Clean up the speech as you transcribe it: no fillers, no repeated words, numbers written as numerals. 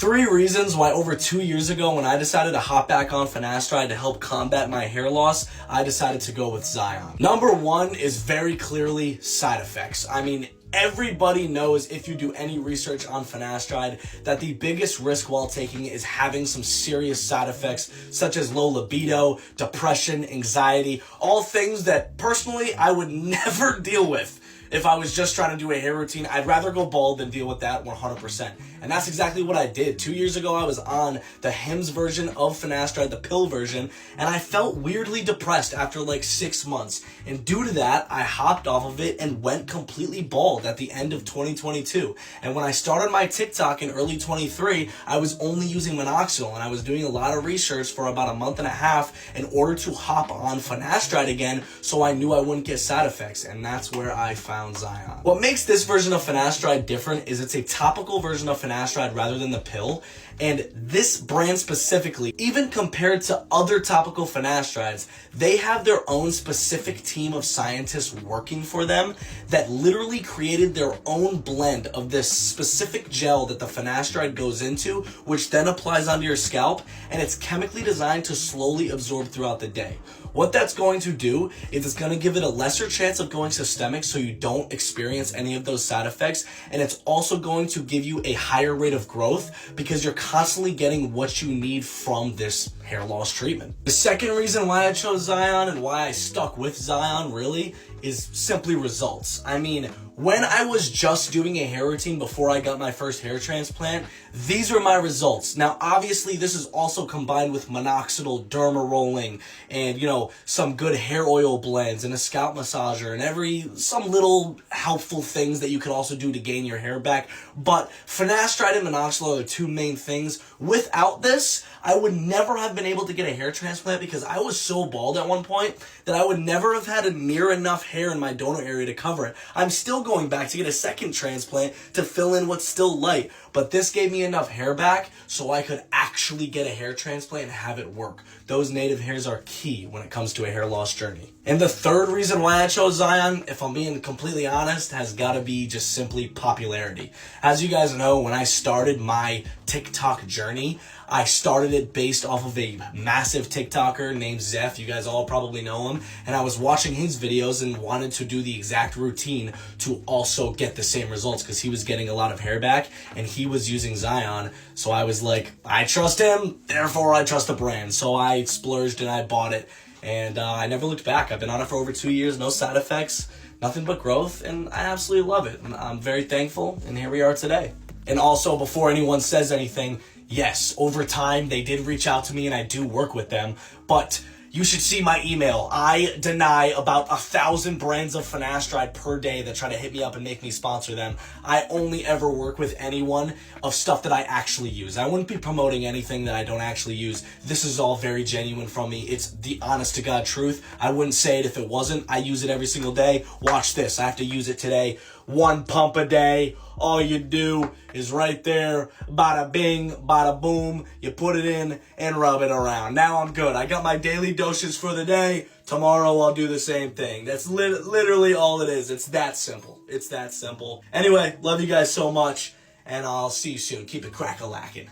3 reasons why over 2 years ago when I decided to hop back on finasteride to help combat my hair loss, I decided to go with Zion. Number 1 is very clearly side effects. I mean, everybody knows if you do any research on finasteride that the biggest risk while taking it is having some serious side effects such as low libido, depression, anxiety, all things that personally I would never deal with. If I was just trying to do a hair routine, I'd rather go bald than deal with that 100%. And that's exactly what I did. 2 years ago, I was on the Hims version of finasteride, the pill version, and I felt weirdly depressed after like 6 months. And due to that, I hopped off of it and went completely bald at the end of 2022. And when I started my TikTok in early 23, I was only using minoxidil, and I was doing a lot of research for about a month and a half in order to hop on finasteride again, so I knew I wouldn't get side effects, and that's where I found Zion. What makes this version of finasteride different is it's a topical version of finasteride rather than the pill, and this brand specifically, even compared to other topical finasterides, they have their own specific team of scientists working for them that literally created their own blend of this specific gel that the finasteride goes into, which then applies onto your scalp, and it's chemically designed to slowly absorb throughout the day. What that's going to do is it's going to give it a lesser chance of going systemic so you don't experience any of those side effects, and it's also going to give you a higher rate of growth because you're constantly getting what you need from this hair loss treatment. The second reason why I chose Zion and why I stuck with Zion really is simply results. I mean, when I was just doing a hair routine before I got my first hair transplant, these were my results. Now, obviously, this is also combined with minoxidil, derma rolling, and, some good hair oil blends and a scalp massager and some little helpful things that you could also do to gain your hair back. But finasteride and minoxidil are the two main things. Without this, I would never have been able to get a hair transplant because I was so bald at one point that I would never have had near enough hair in my donor area to cover it. I'm still going back to get a second transplant to fill in what's still light, but this gave me enough hair back so I could actually get a hair transplant and have it work. Those native hairs are key when it comes to a hair loss journey. And the third reason why I chose Zion, if I'm being completely honest, has got to be just simply popularity. As you guys know, when I started my TikTok journey, I started it based off of a massive TikToker named Zeph. You guys all probably know him. And I was watching his videos and wanted to do the exact routine to also get the same results because he was getting a lot of hair back and he was using Zion. So I was like, I trust him, therefore I trust the brand. So I splurged and I bought it. And I never looked back. I've been on it for over 2 years, no side effects, nothing but growth, and I absolutely love it. I'm very thankful, and here we are today. And also, before anyone says anything, yes, over time, they did reach out to me, and I do work with them, but you should see my email. I deny about 1,000 brands of finasteride per day that try to hit me up and make me sponsor them. I only ever work with anyone of stuff that I actually use. I wouldn't be promoting anything that I don't actually use. This is all very genuine from me. It's the honest to God truth. I wouldn't say it if it wasn't. I use it every single day. Watch this. I have to use it today. 1 pump a day. All you do is right there, bada bing, bada boom, you put it in and rub it around. Now I'm good. I got my daily doses for the day. Tomorrow I'll do the same thing. That's literally all it is. It's that simple. It's that simple. Anyway, love you guys so much, and I'll see you soon. Keep it crack-a-lackin'.